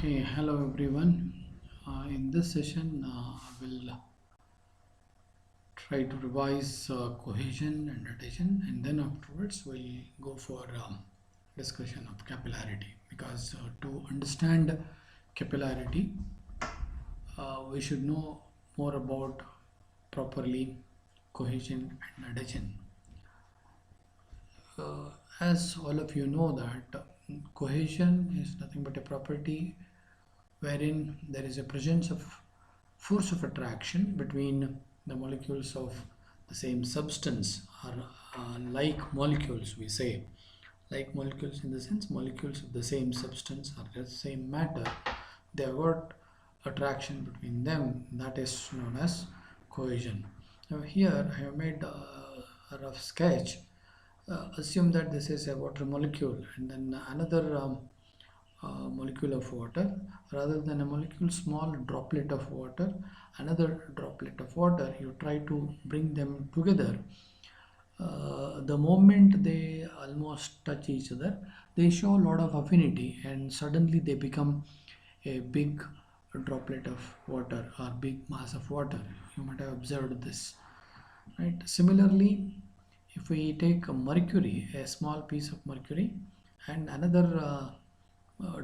Okay, hello everyone. In this session, I will try to revise cohesion and adhesion, and then afterwards we'll go for discussion of capillarity. Because to understand capillarity, we should know more about properly cohesion and adhesion. As all of you know that cohesion is nothing but a property wherein there is a presence of force of attraction between the molecules of the same substance or like molecules, we say like molecules in the sense molecules of the same substance or the same matter, they have got attraction between them, that is known as cohesion. Now here I have made a rough sketch. Assume that this is a water molecule and then another molecule of water, rather than a molecule small droplet of water, another droplet of water, you try to bring them together. The moment they almost touch each other, they show a lot of affinity and suddenly they become a big droplet of water or big mass of water. You might have observed this, right? Similarly, if we take a mercury, a small piece of mercury and another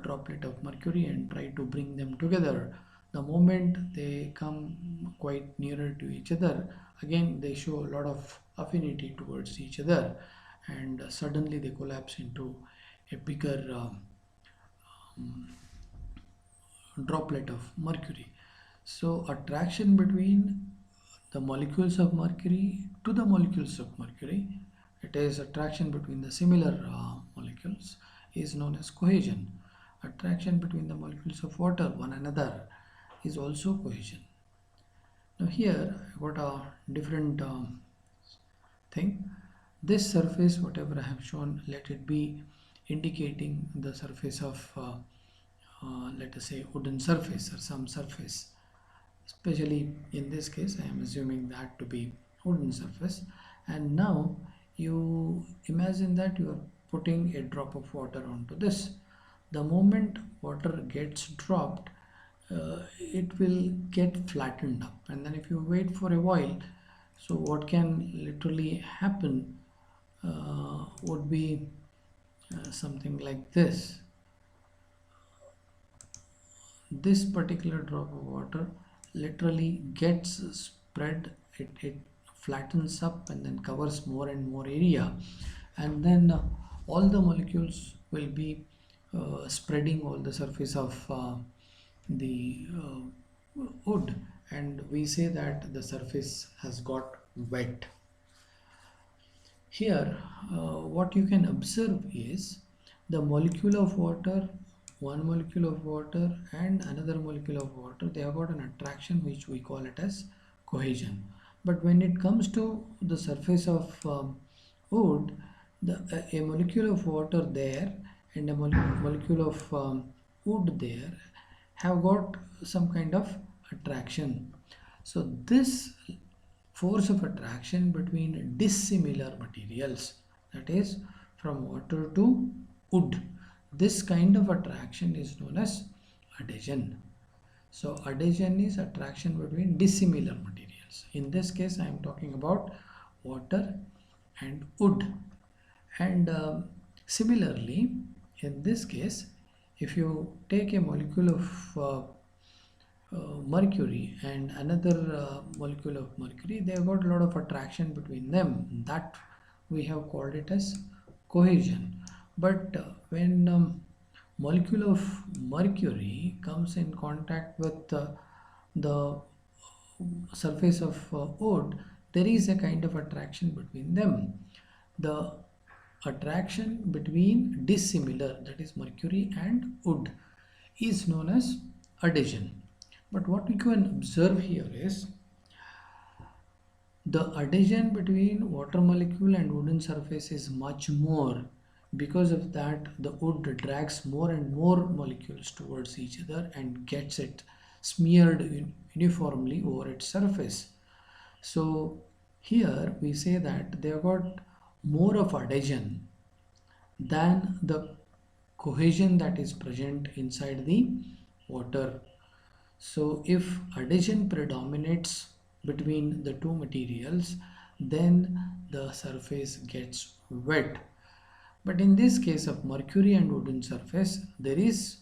droplet of mercury and try to bring them together, the moment they come quite nearer to each other, again they show a lot of affinity towards each other, and suddenly they collapse into a bigger droplet of mercury. So attraction between the molecules of mercury to the molecules of mercury, it is attraction between the similar molecules, is known as cohesion. Attraction between the molecules of water one another is also cohesion. Now here I got a different thing. This surface, whatever I have shown, let it be indicating the surface of let us say wooden surface or some surface. Especially in this case, I am assuming that to be wooden surface. And now you imagine that you are putting a drop of water onto this. The moment water gets dropped, it will get flattened up. And then if you wait for a while, so what can literally happen would be something like this. This particular drop of water literally gets spread, it flattens up and then covers more and more area, and then all the molecules will be spreading all the surface of the wood, and we say that the surface has got wet. Here, what you can observe is the molecule of water, one molecule of water and another molecule of water, they have got an attraction which we call it as cohesion. But when it comes to the surface of wood, a molecule of water there and a molecule of wood there have got some kind of attraction. So this force of attraction between dissimilar materials, that is from water to wood, this kind of attraction is known as adhesion. So adhesion is attraction between dissimilar materials. In this case I am talking about water and wood. And similarly in this case, if you take a molecule of mercury and another molecule of mercury, they have got a lot of attraction between them, that we have called it as cohesion. But when molecule of mercury comes in contact with the surface of wood, there is a kind of attraction between them. The attraction between dissimilar, that is mercury and wood, is known as adhesion. But what we can observe here is the adhesion between water molecule and wooden surface is much more. Because of that, the wood drags more and more molecules towards each other and gets it smeared uniformly over its surface. So here we say that they have got more of adhesion than the cohesion that is present inside the water. So if adhesion predominates between the two materials, then the surface gets wet. But in this case of mercury and wooden surface, there is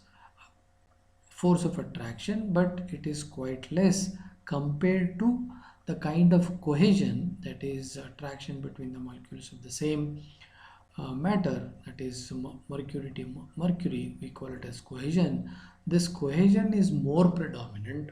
force of attraction, but it is quite less compared to the kind of cohesion, that is attraction between the molecules of the same matter, that is mercury to mercury, we call it as cohesion. This cohesion is more predominant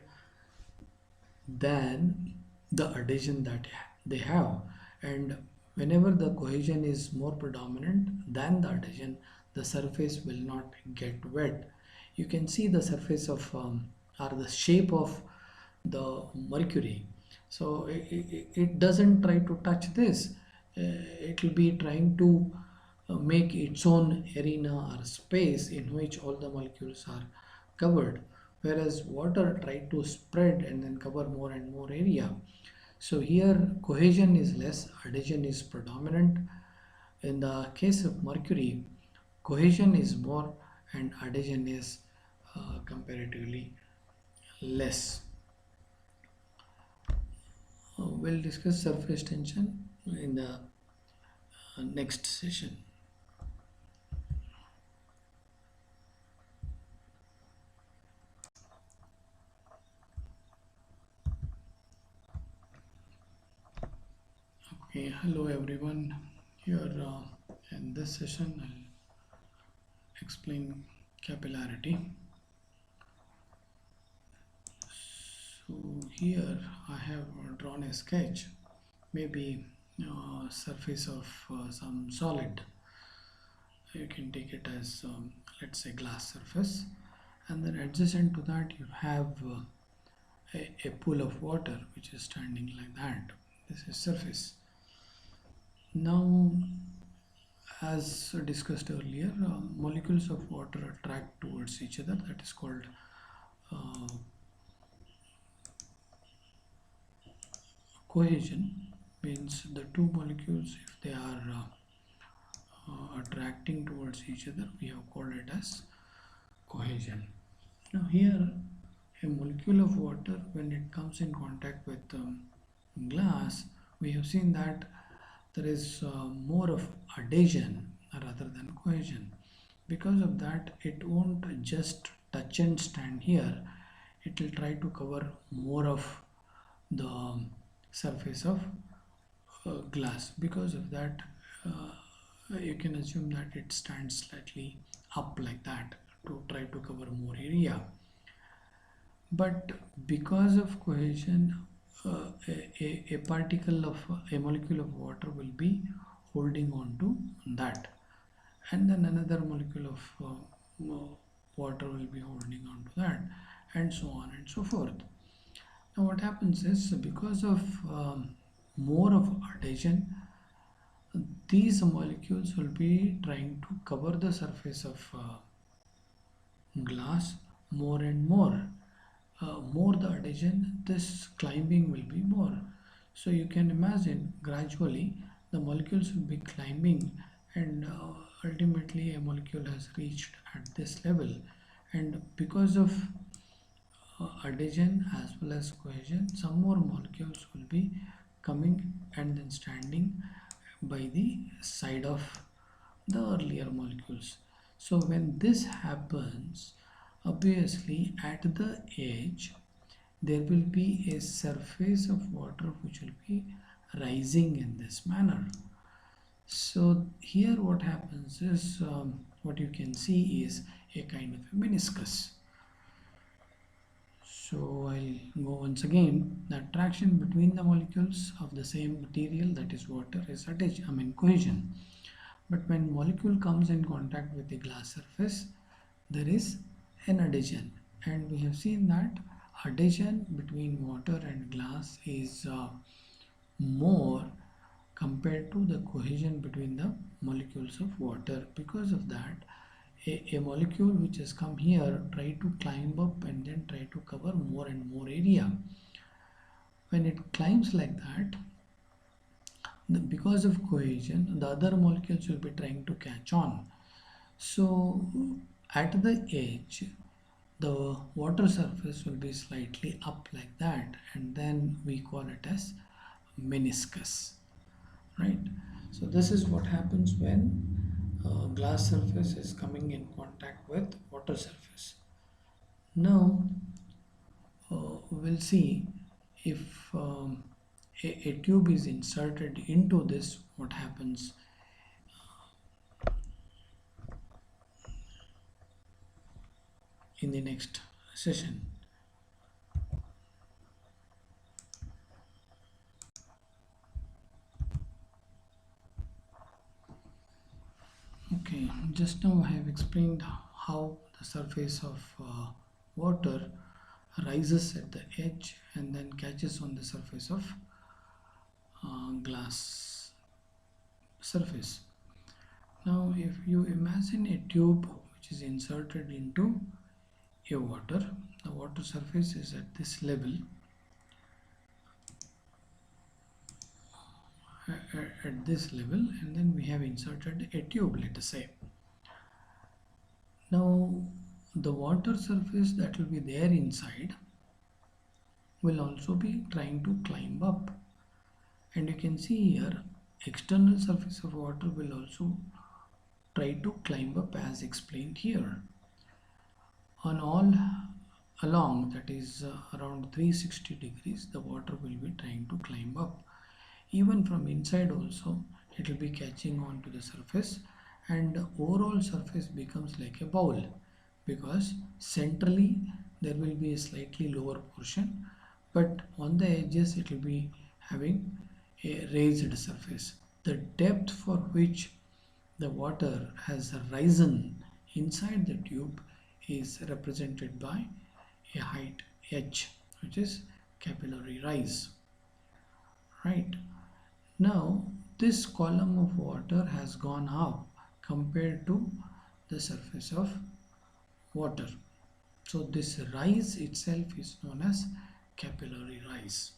than the adhesion that they have, and whenever the cohesion is more predominant than the adhesion, the surface will not get wet. You can see the surface of or the shape of the mercury. So it doesn't try to touch this. It will be trying to make its own arena or space in which all the molecules are covered, whereas water try to spread and then cover more and more area. So here cohesion is less, adhesion is predominant. In the case of mercury, cohesion is more and adhesion is comparatively less. We'll discuss surface tension in the next session. Okay, hello everyone. Here in this session, I'll explain capillarity. So here I have drawn a sketch, maybe surface of some solid. You can take it as let's say glass surface, and then adjacent to that you have a pool of water which is standing like that. This is surface. Now, as discussed earlier, molecules of water attract towards each other. That is called uh, cohesion. Means the two molecules, if they are attracting towards each other, we have called it as cohesion. Now here, a molecule of water, when it comes in contact with glass, we have seen that there is more of adhesion rather than cohesion. Because of that, it won't just touch and stand here, it will try to cover more of the surface of glass. Because of that, you can assume that it stands slightly up like that to try to cover more area. But because of cohesion, a particle of a molecule of water will be holding on to that, and then another molecule of water will be holding on to that, and so on and so forth. Now what happens is, because of more of adhesion, these molecules will be trying to cover the surface of glass more and more. More the adhesion, this climbing will be more. So you can imagine gradually the molecules will be climbing, and ultimately a molecule has reached at this level. And because of adhesion as well as cohesion, some more molecules will be coming and then standing by the side of the earlier molecules. So when this happens, obviously at the edge there will be a surface of water which will be rising in this manner. So here what happens is, what you can see is a kind of a meniscus. So I'll go once again. The attraction between the molecules of the same material, that is water, is adhesion, cohesion. But when molecule comes in contact with the glass surface, there is an adhesion, and we have seen that adhesion between water and glass is more compared to the cohesion between the molecules of water. Because of that, a molecule which has come here try to climb up and then try to cover more and more area. When it climbs like that, because of cohesion, the other molecules will be trying to catch on. So at the edge, the water surface will be slightly up like that, and then we call it as meniscus, right? So this is what happens when glass surface is coming in contact with water surface. Now we'll see if a tube is inserted into this, what happens in the next session. Okay, just now I have explained how the surface of water rises at the edge and then catches on the surface of glass surface. Now, if you imagine a tube which is inserted into a water, the water surface is at this level, at this level, and then we have inserted a tube, let us say. Now, the water surface that will be there inside will also be trying to climb up, and you can see here external surface of water will also try to climb up as explained here. On all along, that is around 360 degrees, the water will be trying to climb up. Even from inside also it will be catching on to the surface, and the overall surface becomes like a bowl, because centrally there will be a slightly lower portion, but on the edges it will be having a raised surface. The depth for which the water has risen inside the tube is represented by a height h, which is capillary rise, right? Now this column of water has gone up compared to the surface of water. So this rise itself is known as capillary rise.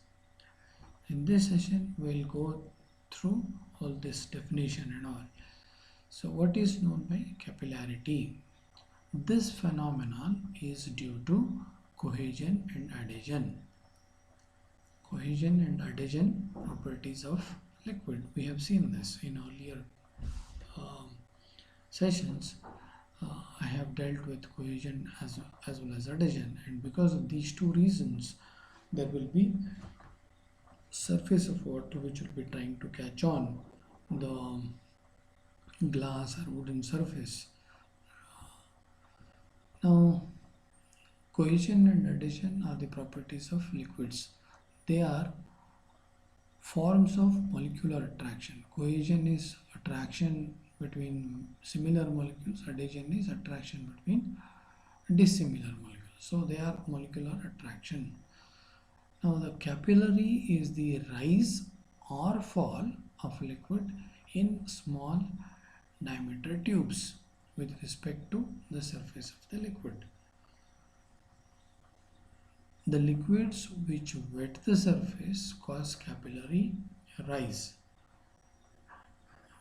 In this session we'll go through all this definition and all. So what is known by capillarity? This phenomenon is due to cohesion and adhesion. Cohesion and adhesion properties of liquid. We have seen this in earlier um, sessions. I have dealt with cohesion as well as adhesion, and because of these two reasons there will be surface of water which will be trying to catch on the glass or wooden surface. Now cohesion and adhesion are the properties of liquids. They are forms of molecular attraction. Cohesion is attraction between similar molecules, adhesion is attraction between dissimilar molecules. So they are molecular attraction. Now the capillary is the rise or fall of liquid in small diameter tubes with respect to the surface of the liquid. The liquids which wet the surface cause capillary rise.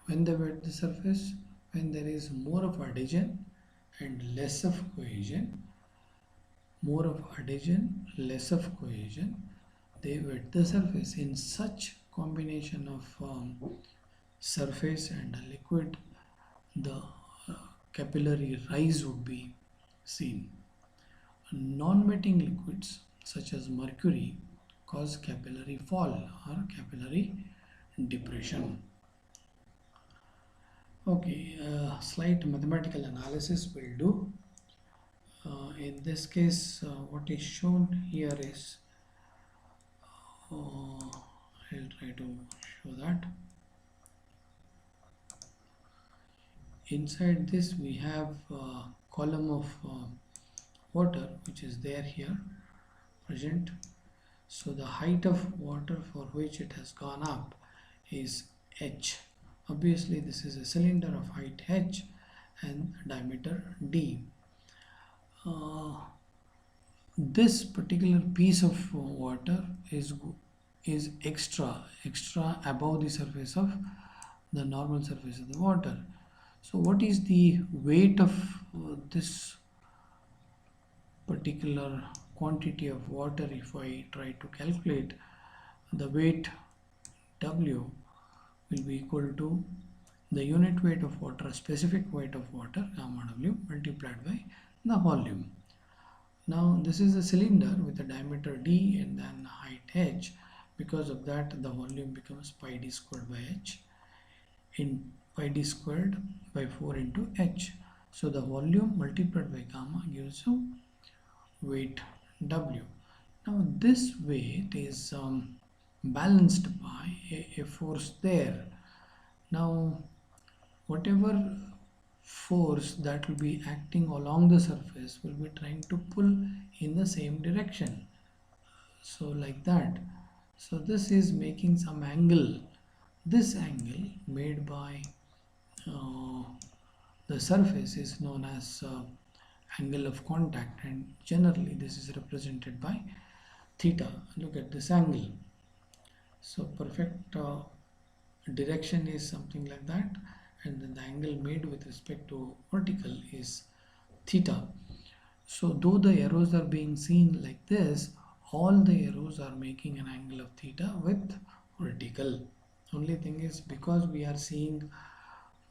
When they wet the surface, when there is more of adhesion and less of cohesion, more of adhesion, less of cohesion, they wet the surface. In such combination of surface and a liquid, the capillary rise would be seen. Non-wetting liquids such as mercury cause capillary fall or capillary depression. Okay, slight mathematical analysis will do. In this case, what is shown here is, I'll try to show that. Inside this we have a column of water which is there here present. So the height of water for which it has gone up is h. Obviously this is a cylinder of height h and diameter d. This particular piece of water is extra above the surface of the normal surface of the water. So what is the weight of this particular quantity of water, if I try to calculate, the weight W will be equal to the unit weight of water, specific weight of water, gamma W, multiplied by the volume. Now this is a cylinder with a diameter d and then height h. Because of that, the volume becomes pi d squared by h, in pi d squared by 4 into h. So the volume multiplied by gamma gives you weight W. Now this weight is balanced by a force there. Now whatever force that will be acting along the surface will be trying to pull in the same direction. So like that. So this is making some angle. This angle made by uh, the surface is known as angle of contact, and generally this is represented by theta. Look at this angle. So perfect direction is something like that, and then the angle made with respect to vertical is theta. So though the arrows are being seen like this, all the arrows are making an angle of theta with vertical. Only thing is, because we are seeing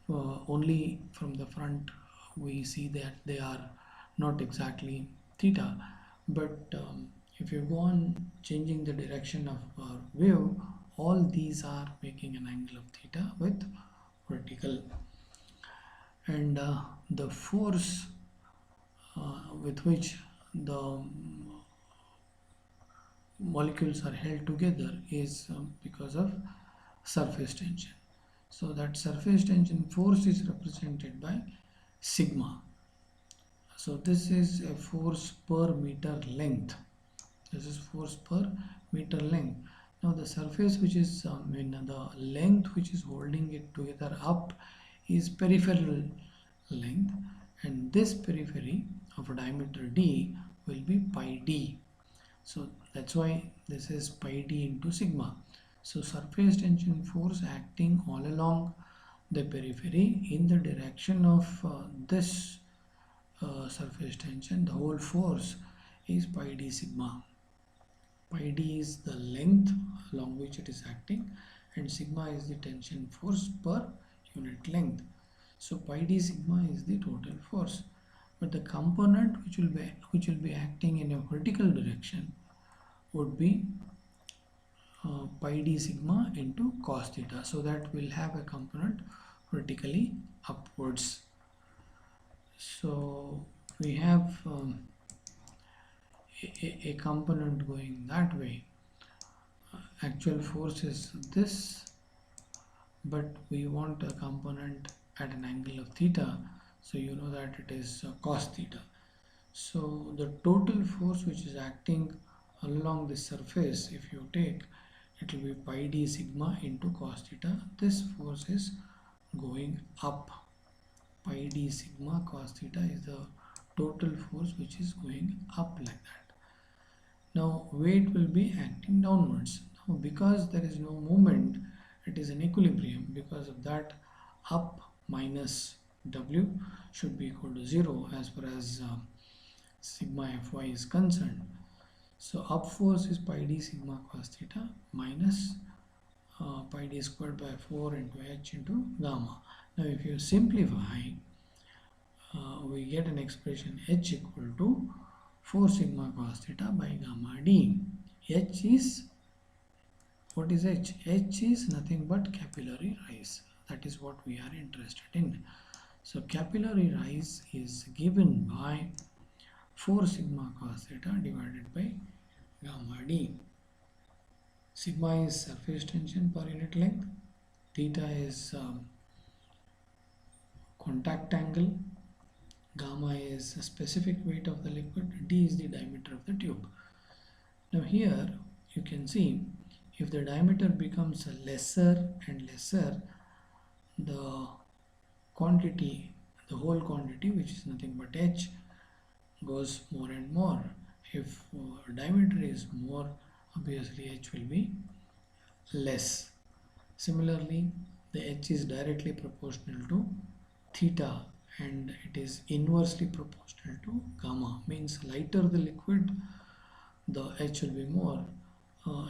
only from the front, we see that they are not exactly theta. But if you go on changing the direction of our wave, all these are making an angle of theta with vertical. And the force with which the molecules are held together is because of surface tension. So that surface tension force is represented by sigma. So this is a force per meter length. This is force per meter length. Now the surface which is the length which is holding it together up is peripheral length, and this periphery of a diameter d will be pi d. So that's why this is pi d into sigma. So surface tension force acting all along the periphery in the direction of this surface tension, the whole force is pi d sigma. Pi d is the length along which it is acting, and sigma is the tension force per unit length. So pi d sigma is the total force, but the component which will be acting in a vertical direction would be pi d sigma into cos theta. So that will have a component vertically upwards. So we have a component going that way. Actual force is this, but we want a component at an angle of theta, so you know that it is cos theta. So the total force which is acting along this surface, if you take, it will be pi d sigma into cos theta. This force is going up. Pi d sigma cos theta is the total force which is going up like that. Now weight will be acting downwards. Now because there is no movement, it is in equilibrium. Because of that, up minus W should be equal to 0 as far as sigma Fy is concerned. So up force is pi d sigma cos theta minus pi d squared by 4 into h into gamma. Now if you simplify, we get an expression h equal to 4 sigma cos theta by gamma d. H is, what is h? H is nothing but capillary rise. That is what we are interested in. So capillary rise is given by 4 sigma cos theta divided by gamma d. Sigma is surface tension per unit length, theta is contact angle, gamma is the specific weight of the liquid, d is the diameter of the tube. Now here you can see, if the diameter becomes lesser and lesser, the quantity, the whole quantity, which is nothing but h, goes more and more. If diameter is more, obviously h will be less. Similarly, the h is directly proportional to theta, and it is inversely proportional to gamma. Means lighter the liquid, the H will be more.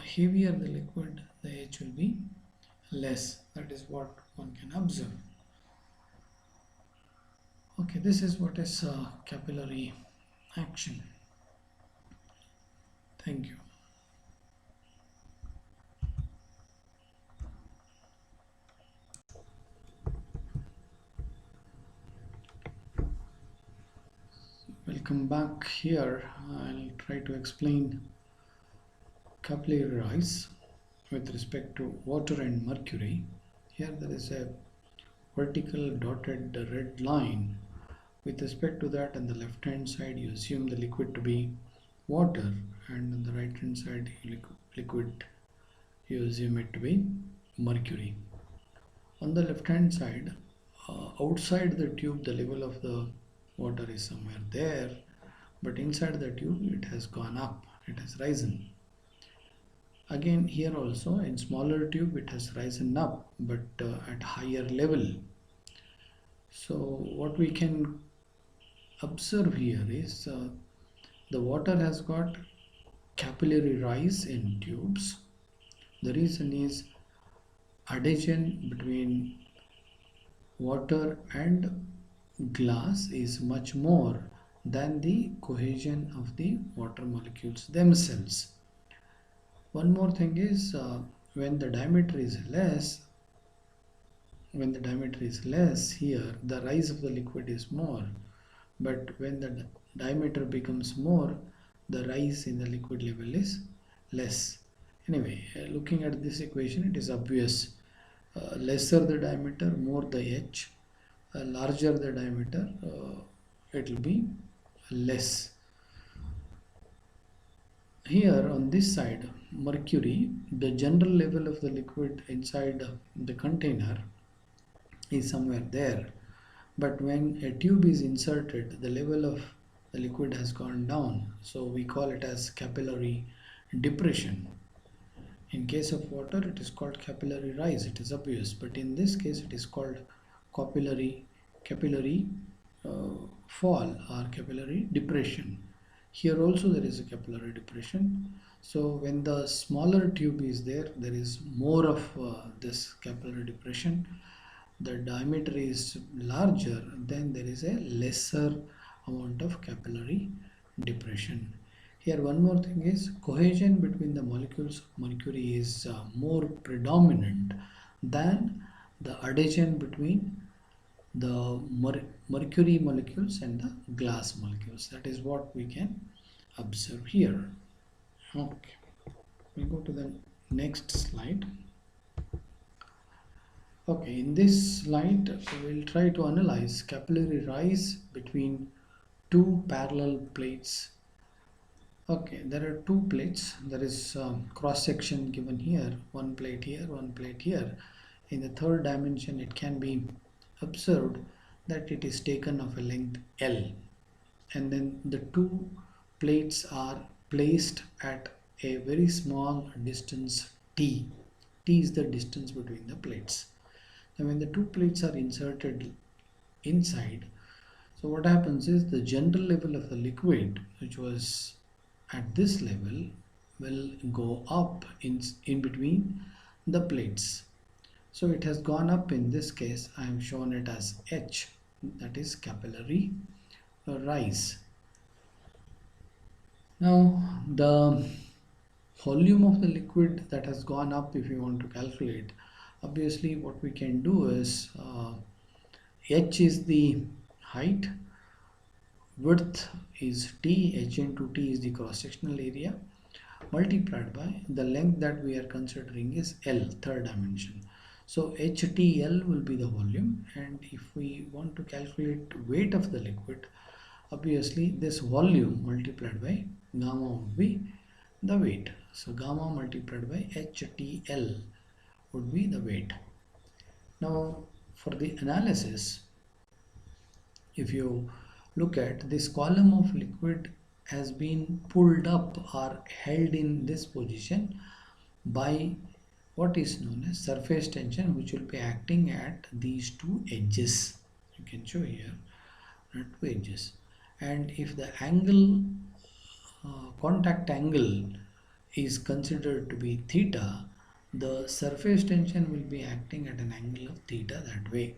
Heavier the liquid, the H will be less. That is what one can observe. Okay, this is what is capillary action. Thank you. Welcome back. Here I'll try to explain capillary rise with respect to water and mercury. Here there is a vertical dotted red line. With respect to that, on the left hand side you assume the liquid to be water, and on the right hand side liquid you assume it to be mercury. On the left hand side, outside the tube the level of the water is somewhere there, but inside the tube it has gone up, it has risen. Again here also in smaller tube it has risen up, but at higher level. So what we can observe here is the water has got capillary rise in tubes. The reason is adhesion between water and glass is much more than the cohesion of the water molecules themselves. One more thing is when the diameter is less, here the rise of the liquid is more, but when the diameter becomes more, the rise in the liquid level is less. Anyway, looking at this equation, it is obvious. Lesser the diameter, more the H. Larger the diameter, it will be less. Here on this side, mercury, the general level of the liquid inside the container is somewhere there, but when a tube is inserted, the level of the liquid has gone down, so we call it as capillary depression. In case of water it is called capillary rise, it is obvious, but in this case it is called capillary fall or capillary depression. Here also there is a capillary depression. So when the smaller tube is there, there is more of this capillary depression. The diameter is larger, then there is a lesser amount of capillary depression. Here one more thing is cohesion between the molecules of mercury is more predominant than the adhesion between the mercury molecules and the glass molecules. That is what we can observe here. Okay, we go to the next slide. Okay, in this slide we will try to analyze capillary rise between two parallel plates. Okay, there are two plates. There is cross section given here, one plate here, one plate here. In the third dimension it can be observed that it is taken of a length L, and then the two plates are placed at a very small distance T. T is the distance between the plates. Now when the two plates are inserted inside, so what happens is the general level of the liquid, which was at this level, will go up in between the plates. So it has gone up. In this case I have shown it as H, that is capillary rise. Now the volume of the liquid that has gone up, if you want to calculate, obviously what we can do is H is the height, width is T, H into T is the cross-sectional area, multiplied by the length that we are considering is L, third dimension. So HTL will be the volume, and if we want to calculate weight of the liquid, obviously this volume multiplied by gamma would be the weight. So gamma multiplied by HTL would be the weight. Now for the analysis, if you look at this column of liquid has been pulled up or held in this position by what is known as surface tension, which will be acting at these two edges. You can show here at wedges. And if the angle, contact angle is considered to be theta, the surface tension will be acting at an angle of theta that way.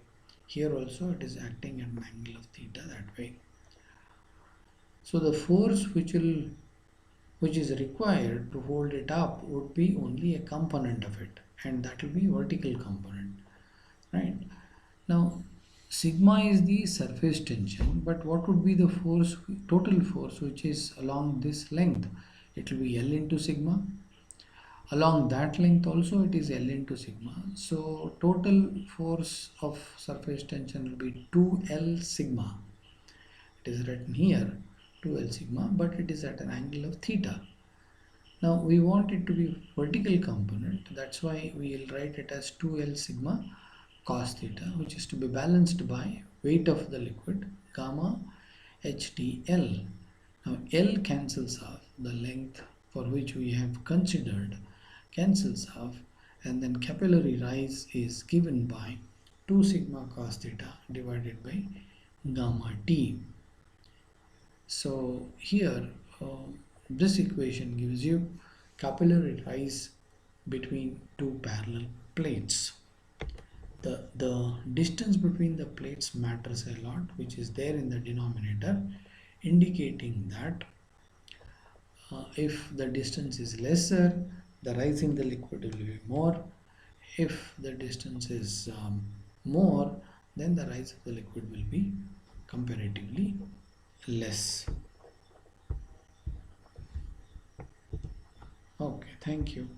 Here also it is acting at an angle of theta that way. So the force which is required to hold it up would be only a component of it, and that will be vertical component, right? Now sigma is the surface tension, but what would be the force, total force, which is along this length? It will be L into sigma. Along that length also it is L into sigma. So total force of surface tension will be 2L sigma. It is written here 2L sigma, but it is at an angle of theta. Now we want it to be vertical component. That's why we will write it as 2L sigma cos theta, which is to be balanced by weight of the liquid gamma HDL. Now L cancels off, the length for which we have considered cancels off, and then capillary rise is given by 2 sigma cos theta divided by gamma T. So here this equation gives you capillary rise between two parallel plates. The distance between the plates matters a lot, which is there in the denominator, indicating that if the distance is lesser, the rise in the liquid will be more. If the distance is more, then the rise of the liquid will be comparatively less. Okay, thank you.